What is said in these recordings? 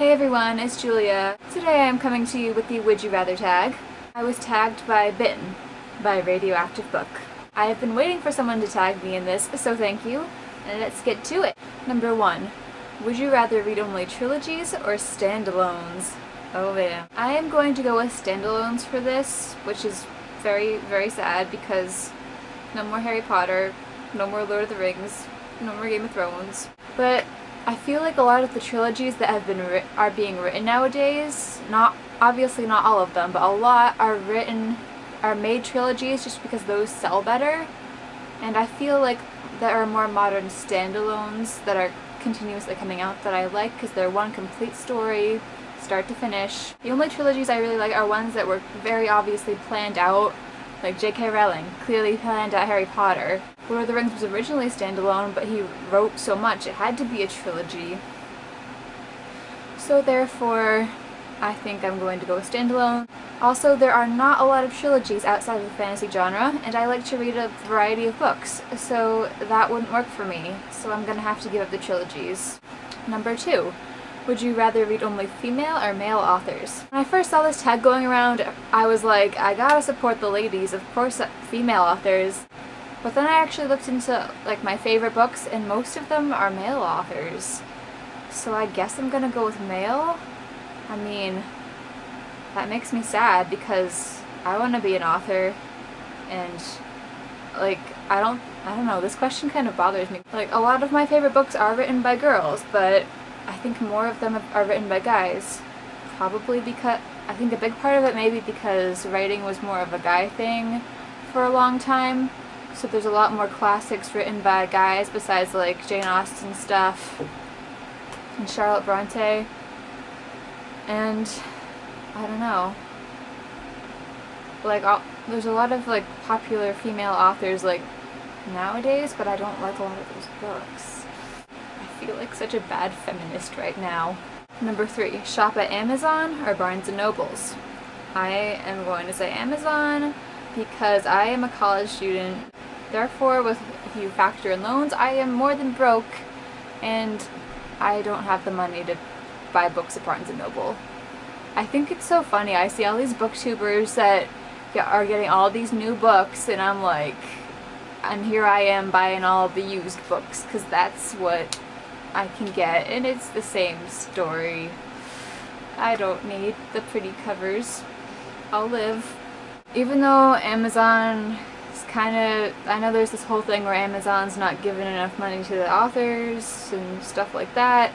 Hey everyone, it's Julia. Today I'm coming to you with the Would You Rather tag. I was tagged by Bitten by Radioactive Book. I have been waiting for someone to tag me in this, so thank you, and let's get to it. Number 1. Would you rather read only trilogies or standalones? Oh man. I am going to go with standalones for this, which is very, very sad because no more Harry Potter, no more Lord of the Rings, no more Game of Thrones. But I feel like a lot of the trilogies that have been are being written nowadays, obviously not all of them, but a lot are made trilogies just because those sell better. And I feel like there are more modern standalones that are continuously coming out that I like because they're one complete story, start to finish. The only trilogies I really like are ones that were very obviously planned out, like J.K. Rowling clearly planned out Harry Potter. Lord of the Rings was originally standalone, but he wrote so much it had to be a trilogy. So therefore, I think I'm going to go with standalone. Also, there are not a lot of trilogies outside of the fantasy genre, and I like to read a variety of books, so that wouldn't work for me, so I'm gonna have to give up the trilogies. Number 2. Would you rather read only female or male authors? When I first saw this tag going around, I was like, I gotta support the ladies, of course female authors. But then I actually looked into like my favorite books, and most of them are male authors. So I guess I'm gonna go with male. I mean, that makes me sad because I want to be an author, and like I don't know, this question kind of bothers me. Like, a lot of my favorite books are written by girls, but I think more of them are written by guys. Probably because I think a big part of it may be because writing was more of a guy thing for a long time. So there's a lot more classics written by guys besides like Jane Austen stuff and Charlotte Bronte. And I don't know. Like, there's a lot of like popular female authors like nowadays, but I don't like a lot of those books. I feel like such a bad feminist right now. Number 3. Shop at Amazon or Barnes & Nobles? I am going to say Amazon because I am a college student. Therefore, if you factor in loans, I am more than broke, and I don't have the money to buy books at Barnes & Noble. I think it's so funny. I see all these booktubers that are getting all these new books, and I'm like, and here I am buying all the used books because that's what I can get, and it's the same story. I don't need the pretty covers. I'll live. Even though Amazon is kind of, I know there's this whole thing where Amazon's not giving enough money to the authors and stuff like that,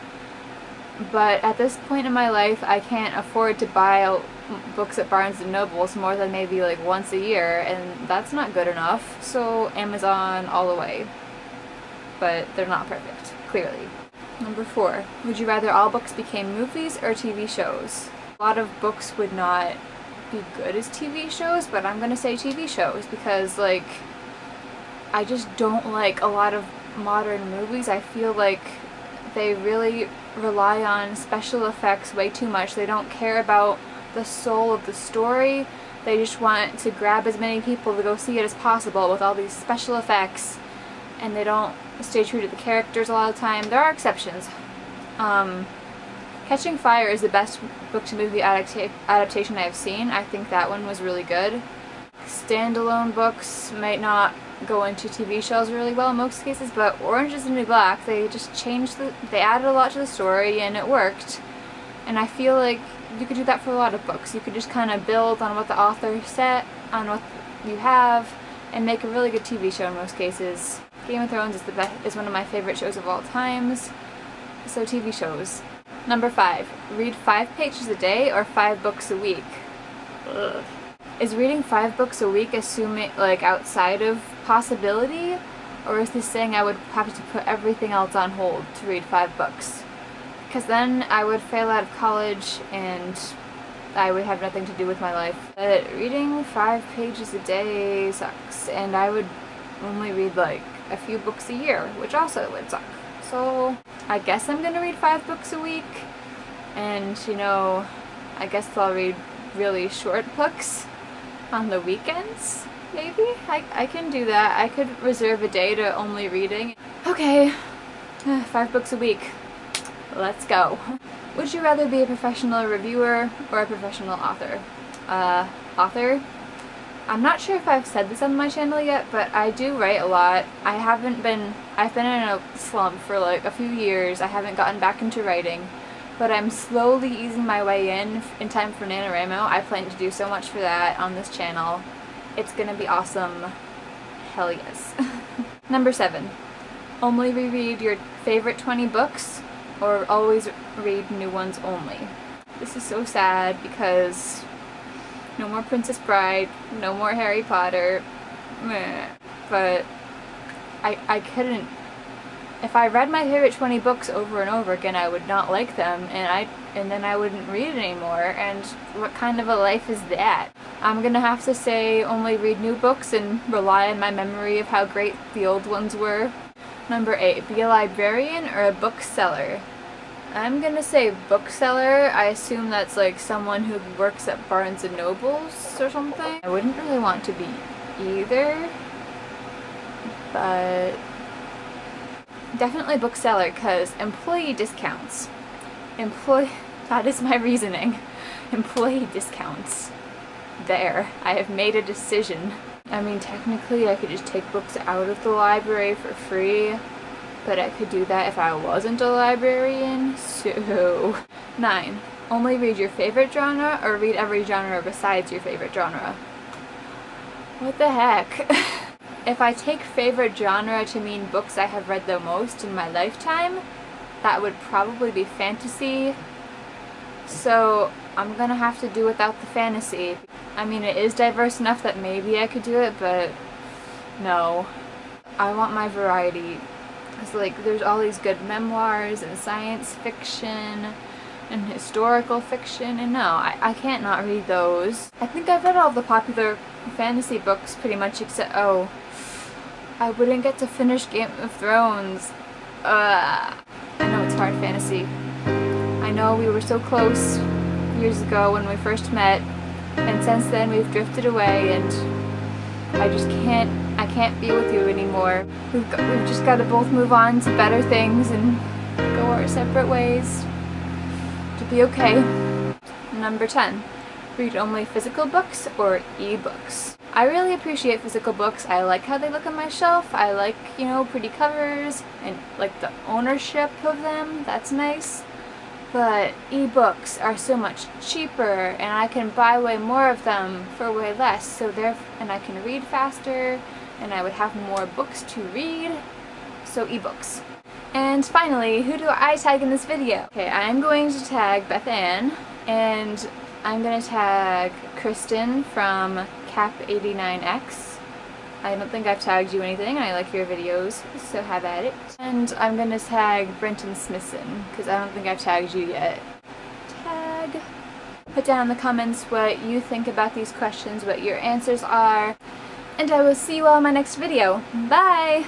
but at this point in my life I can't afford to buy books at Barnes & Nobles more than maybe like once a year, and that's not good enough, so Amazon all the way. But they're not perfect, clearly. Number 4. Would you rather all books became movies or TV shows? A lot of books would not be good as TV shows, but I'm gonna say TV shows because like I just don't like a lot of modern movies. I feel like they really rely on special effects way too much. They don't care about the soul of the story. They just want to grab as many people to go see it as possible with all these special effects, and they don't stay true to the characters a lot of the time. There are exceptions. Catching Fire is the best book-to-movie adaptation I've seen. I think that one was really good. Standalone books might not go into TV shows really well in most cases, but Orange is the New Black, they just they added a lot to the story and it worked. And I feel like you could do that for a lot of books. You could just kind of build on what the author said, on what you have, and make a really good TV show in most cases. Game of Thrones is one of my favorite shows of all times, so TV shows. Number 5. Read 5 pages a day or 5 books a week? Ugh. Is reading 5 books a week assuming like outside of possibility, or is this saying I would have to put everything else on hold to read 5 books? Because then I would fail out of college and I would have nothing to do with my life. But reading 5 pages a day sucks, and I would only read like a few books a year, which also would suck. So I guess I'm gonna read 5 books a week, and you know, I guess I'll read really short books on the weekends, maybe? I can do that. I could reserve a day to only reading. Okay, 5 books a week. Let's go. Would you rather be a professional reviewer or a professional author? Author? I'm not sure if I've said this on my channel yet, but I do write a lot. I've been in a slump for like a few years. I haven't gotten back into writing, but I'm slowly easing my way in time for NaNoWriMo. I plan to do so much for that on this channel. It's gonna be awesome. Hell yes. Number 7. Only reread your favorite 20 books or always read new ones only. This is so sad because no more Princess Bride, no more Harry Potter, meh. But I couldn't. If I read my favorite 20 books over and over again, I would not like them, and then I wouldn't read it anymore, and what kind of a life is that? I'm gonna have to say only read new books and rely on my memory of how great the old ones were. Number 8, be a librarian or a bookseller? I'm gonna say bookseller. I assume that's like someone who works at Barnes and Nobles or something. I wouldn't really want to be either, but definitely bookseller because employee discounts. That is my reasoning. Employee discounts. There. I have made a decision. I mean, technically I could just take books out of the library for free, but I could do that if I wasn't a librarian, so... 9. Only read your favorite genre or read every genre besides your favorite genre? What the heck? If I take favorite genre to mean books I have read the most in my lifetime, that would probably be fantasy, so I'm gonna have to do without the fantasy. I mean, it is diverse enough that maybe I could do it, but no. I want my variety. Because, like, there's all these good memoirs and science fiction and historical fiction, and no, I can't not read those. I think I've read all the popular fantasy books pretty much except, oh, I wouldn't get to finish Game of Thrones. I know it's hard fantasy. I know we were so close years ago when we first met, and since then we've drifted away, and I can't be with you anymore. We've just got to both move on to better things and go our separate ways to be okay. Number 10. Read only physical books or e-books? I really appreciate physical books. I like how they look on my shelf. I like, you know, pretty covers and like the ownership of them. That's nice. But e-books are so much cheaper, and I can buy way more of them for way less, and I can read faster, and I would have more books to read, so e-books. And finally, who do I tag in this video? Okay, I'm going to tag Beth Ann, and I'm going to tag Kristen from Cap89X. I don't think I've tagged you anything, and I like your videos, so have at it. And I'm gonna tag Brenton Smithson, because I don't think I've tagged you yet. Tag. Put down in the comments what you think about these questions, what your answers are, and I will see you all in my next video. Bye!